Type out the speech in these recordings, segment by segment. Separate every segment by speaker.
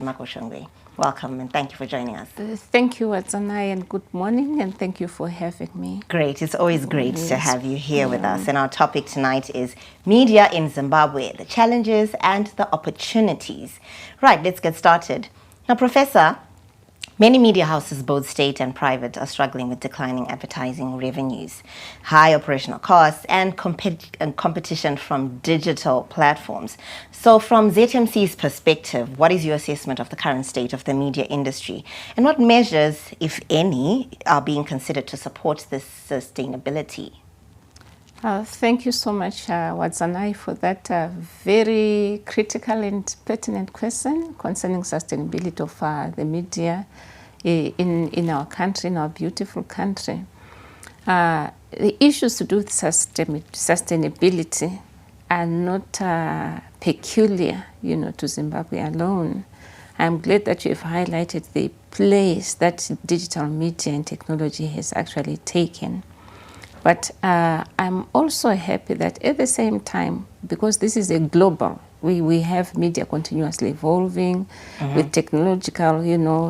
Speaker 1: Makoshongwe. Welcome and thank you for joining us.
Speaker 2: Thank you, Wadzanai, and good morning, and thank you for having me.
Speaker 1: Great. It's always great to have you here with us. And our topic tonight is media in Zimbabwe, the challenges and the opportunities. Right, let's get started. Now, Professor, many media houses, both state and private, are struggling with declining advertising revenues, high operational costs, and competition from digital platforms. So from ZMC's perspective, what is your assessment of the current state of the media industry? And what measures, if any, are being considered to support this sustainability?
Speaker 2: Thank you so much, Wadzanai, for that very critical and pertinent question concerning sustainability of the media in our country, in our beautiful country. The issues to do with sustainability are not peculiar, to Zimbabwe alone. I'm glad that you have highlighted the place that digital media and technology has actually taken. But I'm also happy that at the same time, because this is a global, we have media continuously evolving. With technological,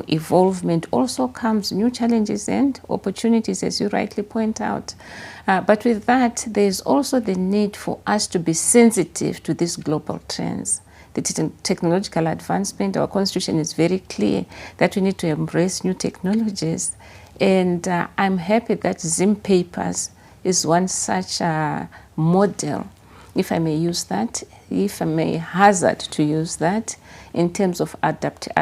Speaker 2: evolvement also comes new challenges and opportunities, as you rightly point out. But with that, there's also the need for us to be sensitive to these global trends. The technological advancement, our constitution is very clear that we need to embrace new technologies. And I'm happy that Zim Papers is one such model, if I may use that, if I may hazard to use that, in terms of adaptation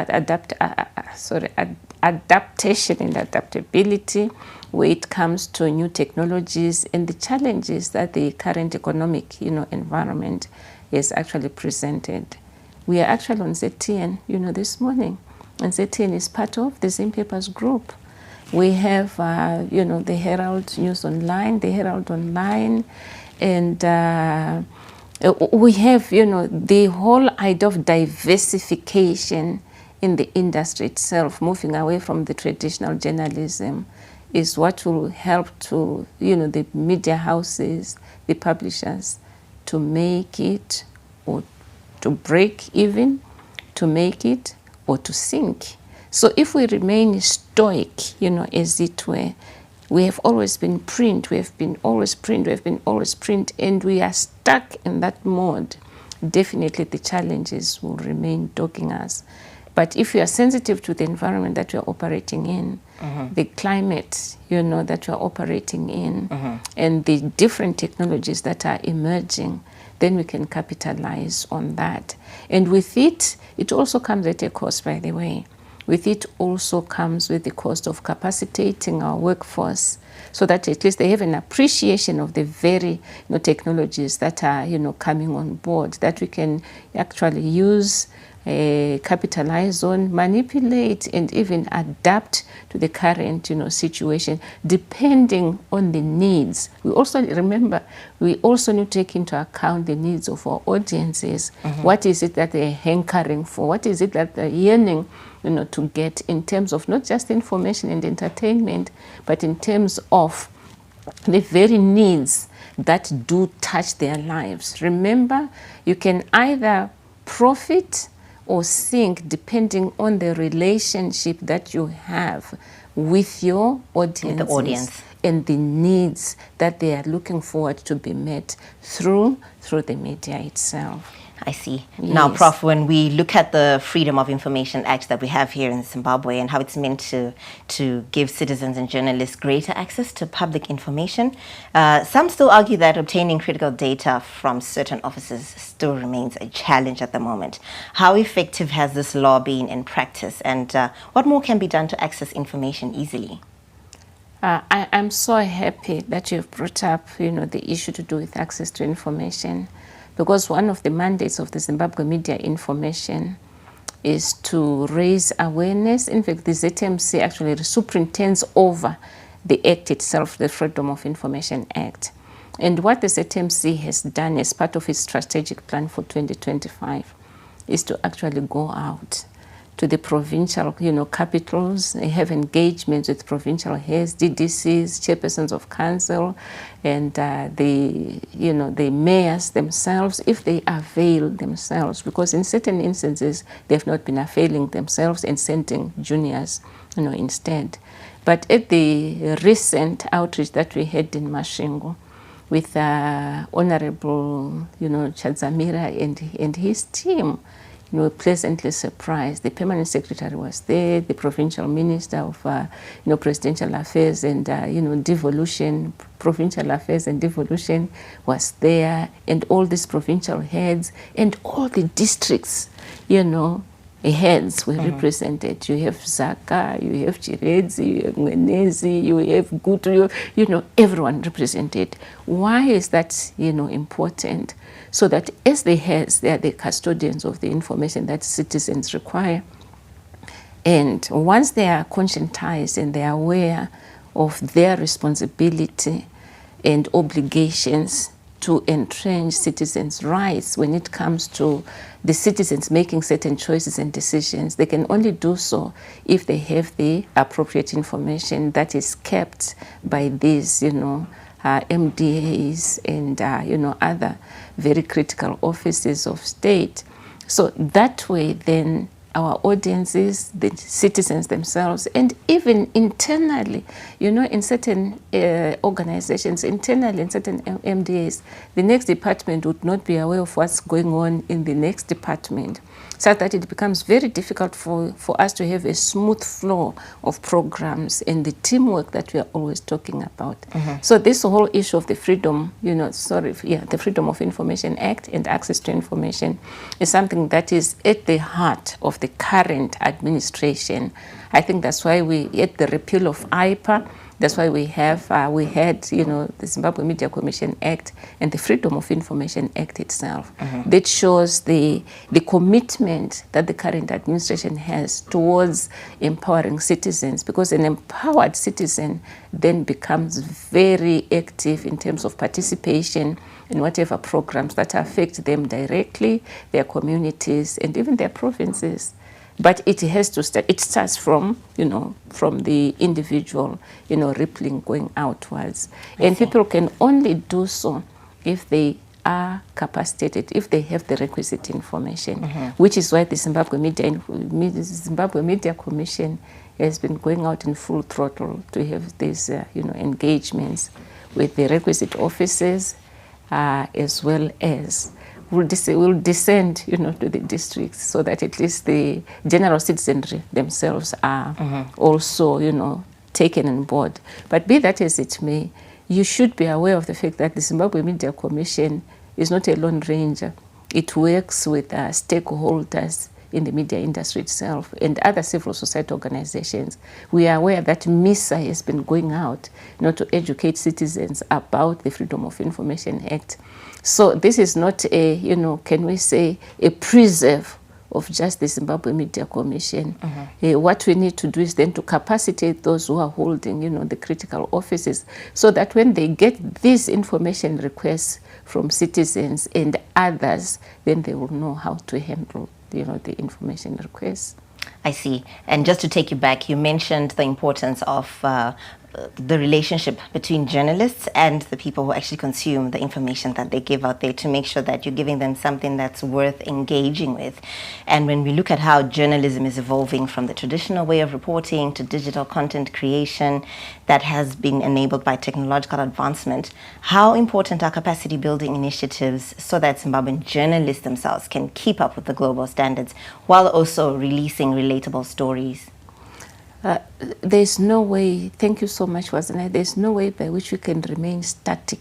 Speaker 2: and adaptability, where it comes to new technologies and the challenges that the current economic, environment is actually presented. We are actually on ZTN, this morning, and ZTN is part of the Zim Papers group. We have, the Herald News Online, the Herald Online, and we have, the whole idea of diversification in the industry itself, moving away from the traditional journalism, is what will help to, the media houses, the publishers, to make it, or to break even, to make it, or to sink. So if we remain stoic, as it were, we have always been print, we have been always print, and we are stuck in that mode, definitely the challenges will remain dogging us. But if we are sensitive to the environment that we are operating in, the climate, that we are operating in, and the different technologies that are emerging, then we can capitalize on that. And with it, it also comes at a cost, by the way. With it also comes with the cost of capacitating our workforce so that at least they have an appreciation of the very technologies that are coming on board, that we can actually use, capitalize on, manipulate, and even adapt to the current situation, depending on the needs. We also remember, we also need to take into account the needs of our audiences. What is it that they're hankering for? What is it that they're yearning to get in terms of not just information and entertainment, but in terms of the very needs that do touch their lives. Remember, you can either profit or sink depending on the relationship that you have with your audience and the needs that they are looking forward to be met through the media itself.
Speaker 1: I see.
Speaker 2: Yes.
Speaker 1: Now, Prof, when we look at the Freedom of Information Act that we have here in Zimbabwe and how it's meant to give citizens and journalists greater access to public information, some still argue that obtaining critical data from certain offices still remains a challenge at the moment. How effective has this law been in practice, and what more can be done to access information easily?
Speaker 2: I'm so happy that you've brought up, the issue to do with access to information, because one of the mandates of the Zimbabwe Media Information is to raise awareness. In fact, the ZMC actually superintends over the act itself, the Freedom of Information Act. And what the ZMC has done as part of its strategic plan for 2025 is to actually go out to the provincial, capitals. They have engagements with provincial heads, DDCs, chairpersons of council, and the mayors themselves, if they avail themselves, because in certain instances they've not been availing themselves and sending juniors, instead. But at the recent outreach that we had in Masvingo, with Honorable, Chadzamira and his team, pleasantly surprised. The permanent secretary was there, the provincial minister of, presidential affairs and, devolution, provincial affairs and devolution was there, and all these provincial heads and all the districts, heads were represented. You have Zaka, you have Chiredzi, you have Mwenezi, you have Gutu, everyone represented. Why is that, important? So that as the heads, they are the custodians of the information that citizens require. And once they are conscientized and they are aware of their responsibility and obligations to entrench citizens' rights when it comes to the citizens making certain choices and decisions, they can only do so if they have the appropriate information that is kept by these, MDAs and, other very critical offices of state. So that way, then, our audiences, the citizens themselves, and even internally, in certain organizations, internally in certain MDAs, the next department would not be aware of what's going on in the next department, so that it becomes very difficult for us to have a smooth flow of programs and the teamwork that we are always talking about. So this whole issue of the Freedom of Information Act and access to information is something that is at the heart of the current administration. I think that's why at the repeal of IPA, that's why we had, the Zimbabwe Media Commission Act and the Freedom of Information Act itself. That shows the commitment that the current administration has towards empowering citizens, because an empowered citizen then becomes very active in terms of participation in whatever programs that affect them directly, their communities, and even their provinces. But it has to start. It starts from, from the individual, rippling going outwards. And people can only do so if they are capacitated, if they have the requisite information, which is why the Zimbabwe Media Commission has been going out in full throttle to have these, engagements with the requisite offices, as well as will descend, to the districts, so that at least the general citizenry themselves are also, taken on board. But be that as it may, you should be aware of the fact that the Zimbabwe Media Commission is not a lone ranger. It works with stakeholders in the media industry itself and other civil society organizations. We are aware that MISA has been going out, to educate citizens about the Freedom of Information Act. So this is not a, can we say, a preserve of just the Zimbabwe Media Commission. What we need to do is then to capacitate those who are holding, the critical offices, so that when they get these information requests from citizens and others, then they will know how to handle, the information requests.
Speaker 1: I see. And just to take you back, you mentioned the importance of the relationship between journalists and the people who actually consume the information that they give out there, to make sure that you're giving them something that's worth engaging with. And when we look at how journalism is evolving from the traditional way of reporting to digital content creation that has been enabled by technological advancement, how important are capacity building initiatives so that Zimbabwean journalists themselves can keep up with the global standards while also releasing relatable stories?
Speaker 2: There's no way, thank you so much, Wazana, there's no way by which we can remain static.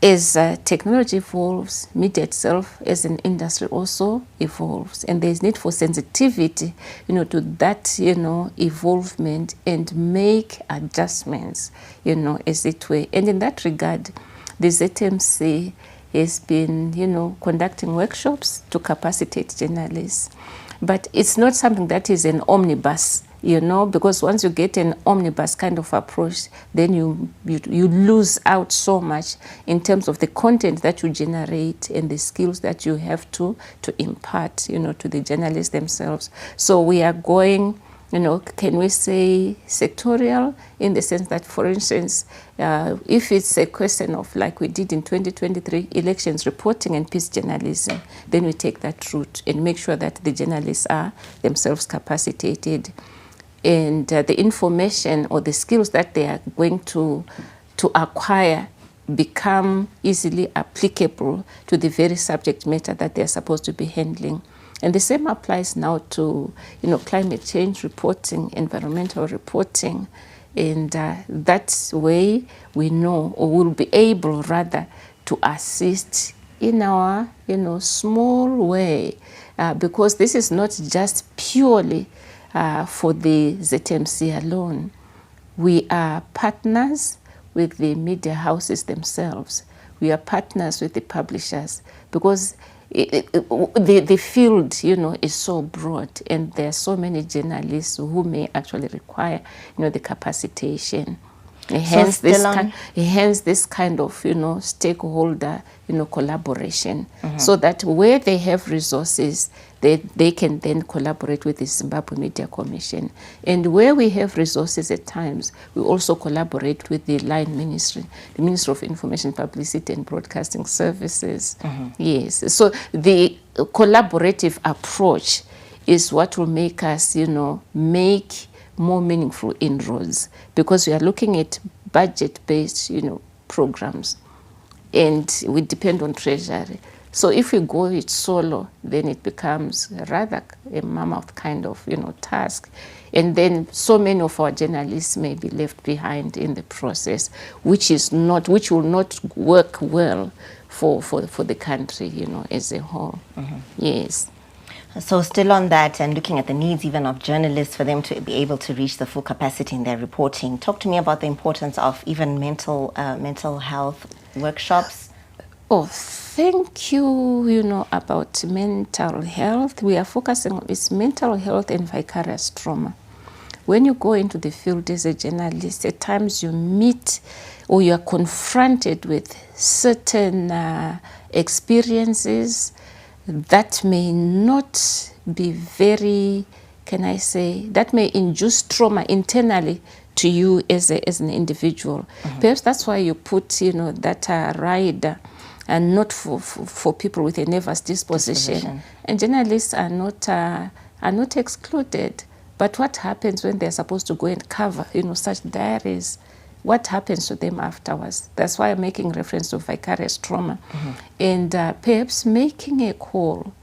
Speaker 2: As technology evolves, media itself as an industry also evolves, and there's need for sensitivity, to that, evolvement, and make adjustments, as it were. And in that regard, the ZMC has been, conducting workshops to capacitate journalists. But it's not something that is an omnibus, because once you get an omnibus kind of approach, then you lose out so much in terms of the content that you generate and the skills that you have to impart, to the journalists themselves. So we are going, can we say sectorial, in the sense that, for instance, if it's a question of, like we did in 2023, elections reporting and peace journalism, then we take that route and make sure that the journalists are themselves capacitated, and the information or the skills that they are going to acquire become easily applicable to the very subject matter that they are supposed to be handling. And the same applies now to, climate change reporting, environmental reporting, and that way we know, or will be able rather, to assist in our, small way, because this is not just purely for the ZMC alone. We are partners with the media houses themselves. We are partners with the publishers, because the field, is so broad, and there are so many journalists who may actually require, the capacitation. Hence this kind of, stakeholder, collaboration, so that where they have resources, they can then collaborate with the Zimbabwe Media Commission. And where we have resources at times, we also collaborate with the line ministry, the Ministry of Information, Publicity and Broadcasting Services. Yes, so the collaborative approach is what will make us, make more meaningful inroads, because we are looking at budget-based, programs, and we depend on treasury. So if we go it solo, then it becomes rather a mammoth kind of, task. And then so many of our journalists may be left behind in the process, which will not work well for the country, as a whole. Yes.
Speaker 1: So still on that, and looking at the needs even of journalists for them to be able to reach the full capacity in their reporting, talk to me about the importance of even mental health workshops.
Speaker 2: Oh, thank you. About mental health, we are focusing on its mental health and vicarious trauma. When you go into the field as a journalist, at times you meet or you are confronted with certain experiences that may not be very, that may induce trauma internally to you as an individual. Perhaps that's why you put, that rider, and not for people with a nervous disposition. And journalists are not excluded. But what happens when they're supposed to go and cover, such diaries? What happens to them afterwards? That's why I'm making reference to vicarious trauma. And perhaps making a call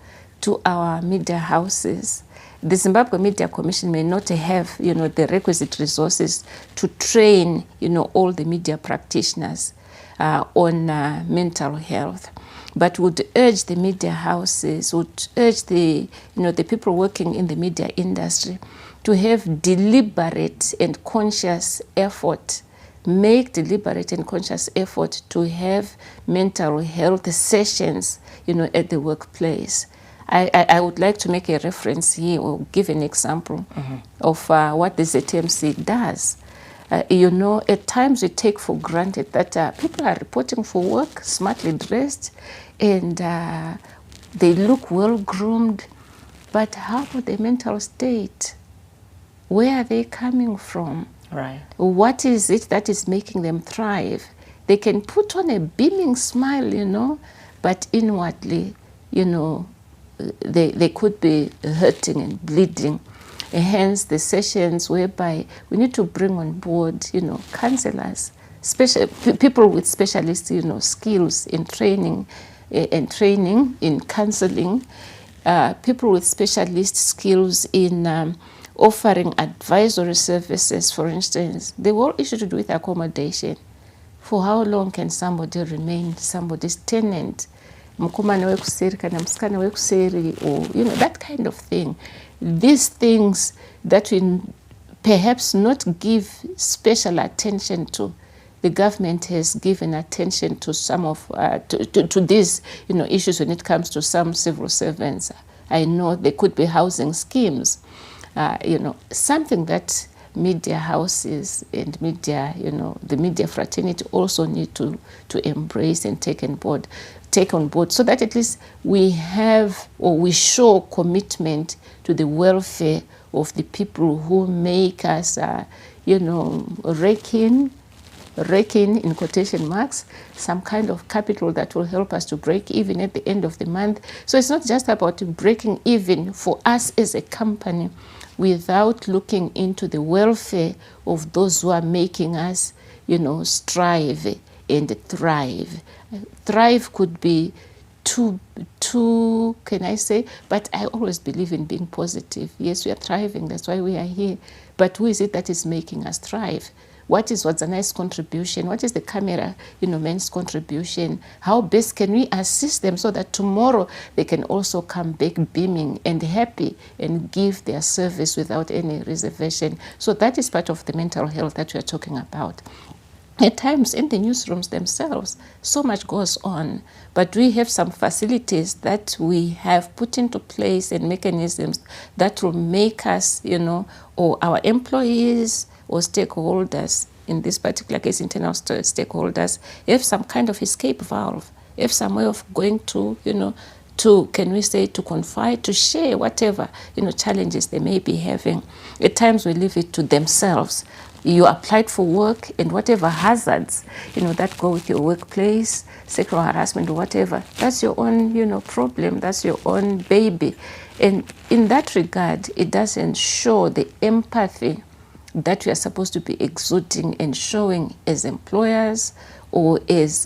Speaker 2: to our media houses. The Zimbabwe Media Commission may not have, the requisite resources to train, all the media practitioners on mental health, but would urge the media houses, would urge the people working in the media industry to have deliberate and conscious effort, make deliberate and conscious effort to have mental health sessions, at the workplace. I would like to make a reference here, or give an example of what the ZMC does. At times we take for granted that people are reporting for work, smartly dressed, and they look well-groomed, but how about the mental state? Where are they coming from?
Speaker 1: Right.
Speaker 2: What is it that is making them thrive? They can put on a beaming smile, but inwardly, they could be hurting and bleeding. And hence the sessions whereby we need to bring on board, counselors, people with specialist, skills in training in counseling, people with specialist skills in offering advisory services, for instance. The whole issue to do with accommodation. For how long can somebody remain somebody's tenant? Mkumana wekuseri kana msikana wekuseri, or that kind of thing. These things that we perhaps not give special attention to. The government has given attention to some of to these issues when it comes to some civil servants. I know there could be housing schemes, something that media houses and media, the media fraternity also need to embrace and take on board, so that at least we have, or we show commitment to the welfare of the people who make us, rake in quotation marks, some kind of capital that will help us to break even at the end of the month. So it's not just about breaking even for us as a company without looking into the welfare of those who are making us, strive and thrive. Thrive could be too, can I say, but I always believe in being positive. Yes, we are thriving, that's why we are here. But who is it that is making us thrive? What's a nice contribution? What is the camera, man's contribution? How best can we assist them so that tomorrow they can also come back beaming and happy and give their service without any reservation? So that is part of the mental health that we are talking about. At times in the newsrooms themselves, so much goes on, but we have some facilities that we have put into place and mechanisms that will make us, or our employees or stakeholders, in this particular case, internal stakeholders, have some kind of escape valve, have some way of going to, can we say, to confide, to share whatever, challenges they may be having. At times we leave it to themselves. You applied for work, and whatever hazards, that go with your workplace, sexual harassment or whatever, that's your own, problem, that's your own baby. And in that regard, it doesn't show the empathy that we are supposed to be exuding and showing as employers or as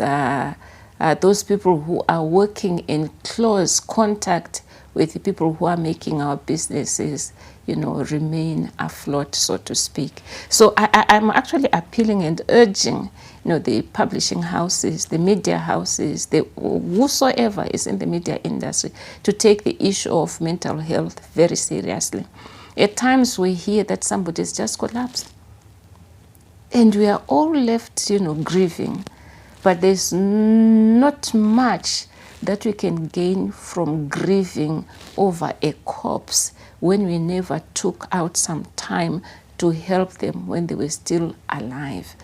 Speaker 2: those people who are working in close contact with the people who are making our businesses, remain afloat, so to speak. So I'm actually appealing and urging, the publishing houses, the media houses, whosoever is in the media industry, to take the issue of mental health very seriously. At times we hear that somebody's just collapsed, and we are all left, grieving. But there's not much that we can gain from grieving over a corpse when we never took out some time to help them when they were still alive.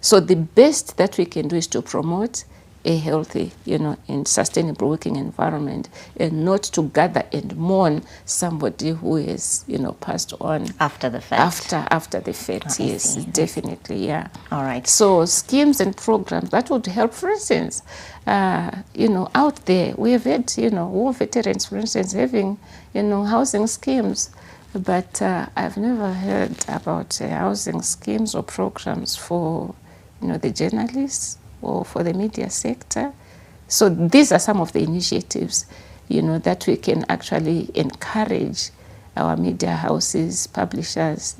Speaker 2: So the best that we can do is to promote a healthy, and sustainable working environment, and not to gather and mourn somebody who is, passed on
Speaker 1: after the fact.
Speaker 2: After the fact, yes, definitely, yeah.
Speaker 1: All right.
Speaker 2: So schemes and programs that would help. For instance, out there we have had, war veterans, for instance, having, housing schemes. But I've never heard about housing schemes or programs for, the journalists or for the media sector. So these are some of the initiatives, that we can actually encourage our media houses, publishers,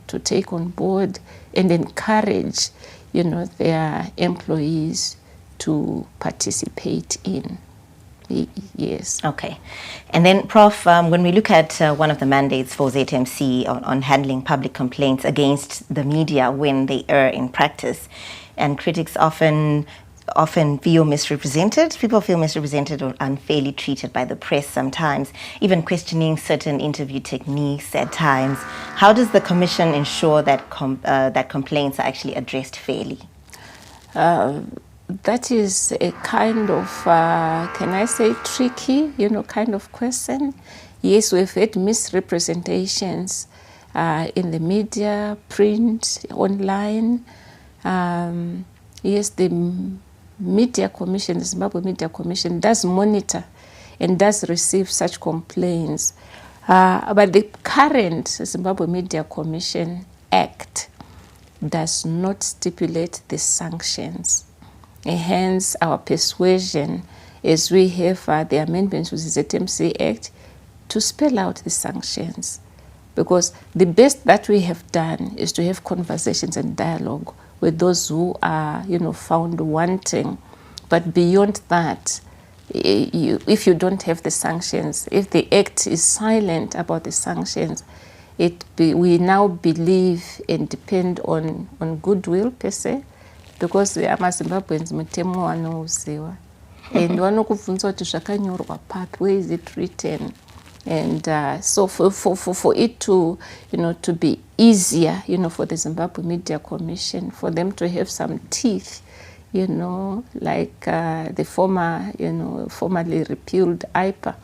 Speaker 2: to take on board and encourage, their employees to participate in. Yes.
Speaker 1: Okay. And then, Prof, when we look at one of the mandates for ZMC on handling public complaints against the media when they err in practice, and critics often feel misrepresented. People feel misrepresented or unfairly treated by the press sometimes, even questioning certain interview techniques at times. How does the Commission ensure that that complaints are actually addressed fairly?
Speaker 2: That is a kind of, can I say, tricky, kind of question. Yes, we've had misrepresentations in the media, print, online. Yes, the Media Commission, the Zimbabwe Media Commission, does monitor and does receive such complaints. But the current Zimbabwe Media Commission Act does not stipulate the sanctions. Hence, our persuasion, as we have the amendments to the ZMC Act, to spell out the sanctions. Because the best that we have done is to have conversations and dialogue with those who are, found wanting. But beyond that, if you don't have the sanctions, if the Act is silent about the sanctions, we now believe and depend on goodwill per se, because we are Zimbabweans mutemo wanouziwa and vanokubvunza kuti zvakanyorwa papi, where is it written? And so for it to, to be easier, for the Zimbabwe Media Commission, for them to have some teeth, like the formerly repealed IPA.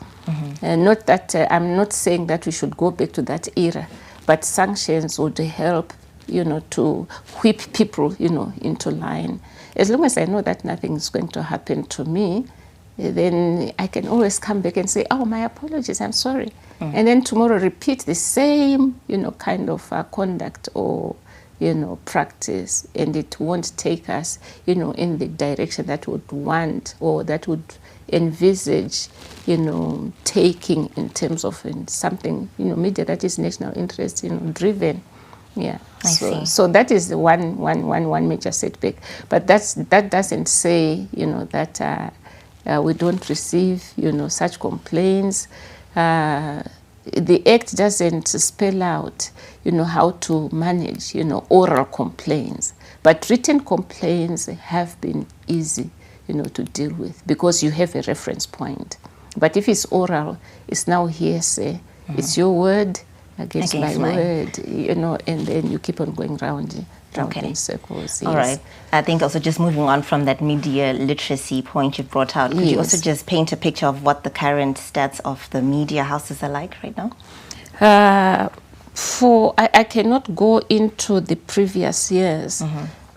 Speaker 2: Not that I'm not saying that we should go back to that era, but sanctions would help, to whip people, into line. As long as I know that nothing is going to happen to me, then I can always come back and say, oh, my apologies, I'm sorry. And then tomorrow repeat the same, kind of conduct or, practice, and it won't take us, in the direction that would want or that would envisage, taking in terms of something, media that is national interest, driven. Yeah.
Speaker 1: I see.
Speaker 2: So that is the one major setback. But that doesn't say, that we don't receive, such complaints. The Act doesn't spell out, how to manage, oral complaints. But written complaints have been easy, to deal with because you have a reference point. But if it's oral, it's now hearsay. It's your word against my word, and then you keep on going round in circles. Yes.
Speaker 1: All right. I think also just moving on from that media literacy point you brought out, could you also just paint a picture of what the current stats of the media houses are like right now?
Speaker 2: I cannot go into the previous years,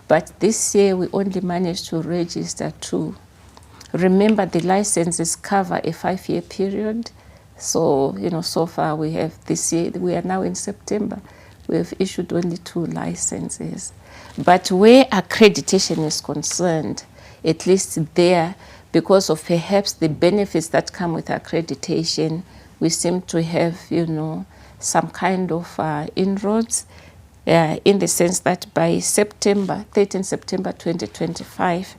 Speaker 2: but this year we only managed to register 2. Remember, the licenses cover a 5-year period. So, so far we have this year, we are now in September, we have issued only 2 licenses. But where accreditation is concerned, at least there, because of perhaps the benefits that come with accreditation, we seem to have, some kind of inroads in the sense that by 13 September 2025,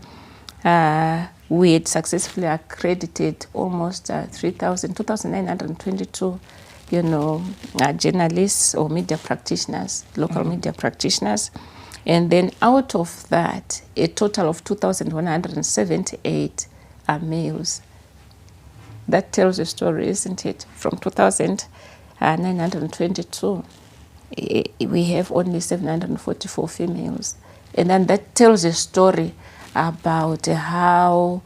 Speaker 2: we had successfully accredited almost 2,922, journalists or media practitioners, local media practitioners. And then out of that, a total of 2,178 are males. That tells a story, isn't it? From 2,922, we have only 744 females. And then that tells a story about how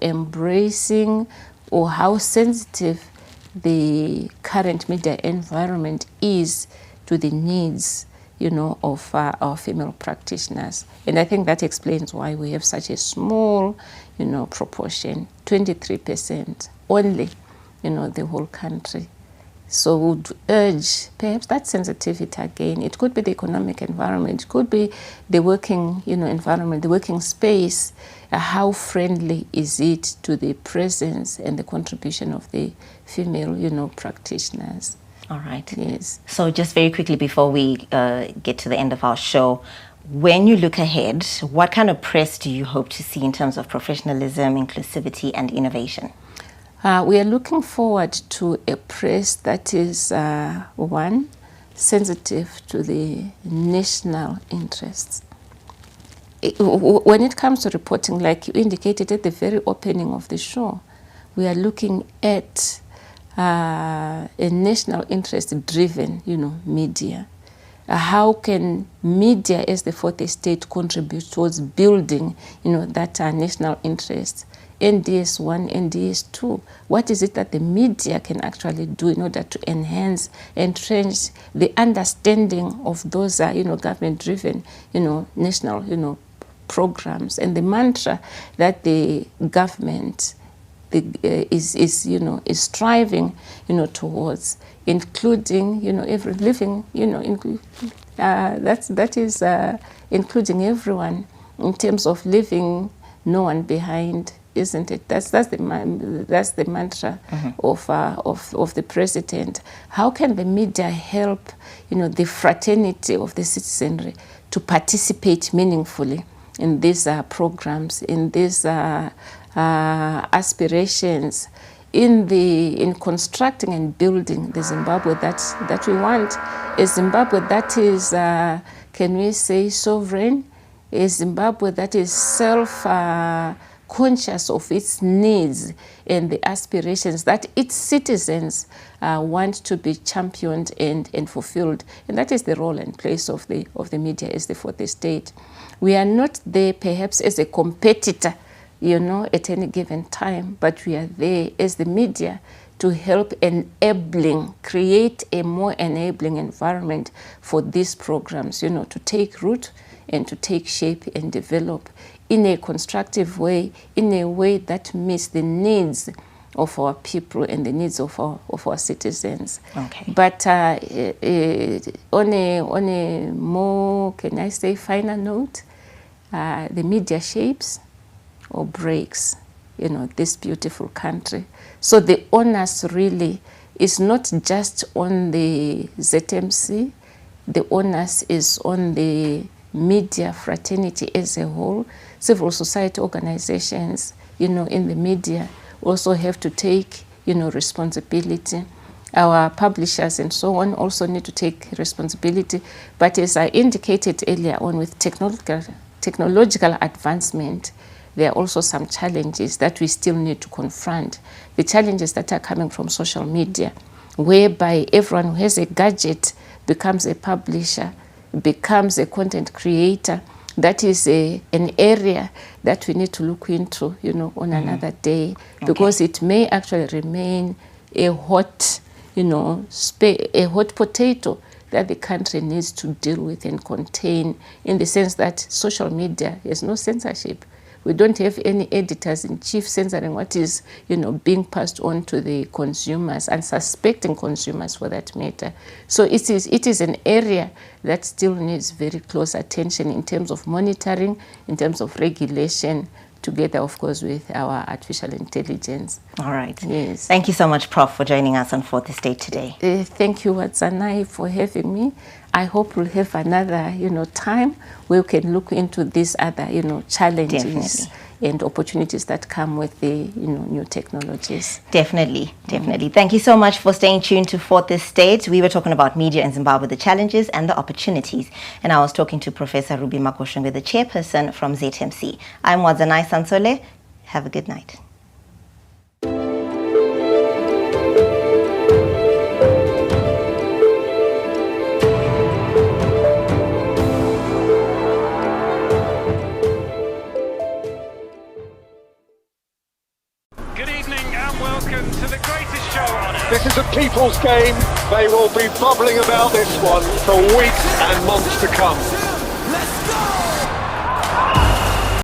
Speaker 2: embracing or how sensitive the current media environment is to the needs, of our female practitioners. And I think that explains why we have such a small, proportion, 23% only, the whole country. So we would urge perhaps that sensitivity again. It could be the economic environment, it could be the working, environment, the working space. How friendly is it to the presence and the contribution of the female, practitioners?
Speaker 1: All right.
Speaker 2: Yes.
Speaker 1: So just very quickly before we get to the end of our show, when you look ahead, what kind of press do you hope to see in terms of professionalism, inclusivity, and innovation?
Speaker 2: We are looking forward to a press that is, one, sensitive to the national interests. When it comes to reporting, like you indicated at the very opening of the show, we are looking at a national interest-driven, media. How can media as the fourth estate contribute towards building, that national interest? NDS 1, NDS 2. What is it that the media can actually do in order to enhance, entrench the understanding of those, government-driven, national, programs, and the mantra that the government is striving, towards, including, every living, that is including everyone in terms of leaving no one behind, isn't it? That's the mantra of the president. How can the media help, the fraternity of the citizenry to participate meaningfully in these programs, in these aspirations, in constructing and building the Zimbabwe that we want, a Zimbabwe that is, can we say, sovereign, a Zimbabwe that is conscious of its needs and the aspirations that its citizens want to be championed and fulfilled. And that is the role and place of the media as the fourth estate. We are not there perhaps as a competitor, at any given time, but we are there as the media to help create a more enabling environment for these programs, to take root and to take shape and develop in a constructive way, in a way that meets the needs of our people and the needs of our citizens.
Speaker 1: Okay.
Speaker 2: But on a more, can I say, finer note, the media shapes or breaks, this beautiful country. So the onus really is not just on the ZMC, the onus is on the media fraternity as a whole. Civil society organizations, in the media also have to take, responsibility. Our publishers and so on also need to take responsibility. But as I indicated earlier on, with technological advancement, there are also some challenges that we still need to confront. The challenges that are coming from social media, whereby everyone who has a gadget becomes a publisher, becomes a content creator. That is an area that we need to look into, on another day, because it may actually remain a hot, a hot potato that the country needs to deal with and contain, in the sense that social media has no censorship. We don't have any editors-in-chief censoring what is, being passed on to the consumers and suspecting consumers for that matter. So it is an area that still needs very close attention in terms of monitoring, in terms of regulation, together, of course, with our artificial intelligence.
Speaker 1: All right.
Speaker 2: Yes.
Speaker 1: Thank you so much, Prof, for joining us on Fourth Estate today.
Speaker 2: Thank you, Watsanai, for having me. I hope we'll have another, time where we can look into these other, challenges.
Speaker 1: Definitely.
Speaker 2: And opportunities that come with the new technologies.
Speaker 1: Definitely. Thank you so much for staying tuned to Fourth Estate. We were talking about media in Zimbabwe, the challenges and the opportunities. And I was talking to Professor Ruby Makoshongwe, the chairperson from ZMC. I'm Wadzanai Sansole. Have a good night.
Speaker 3: This is a people's game. They will be bubbling about this one for weeks and months to come.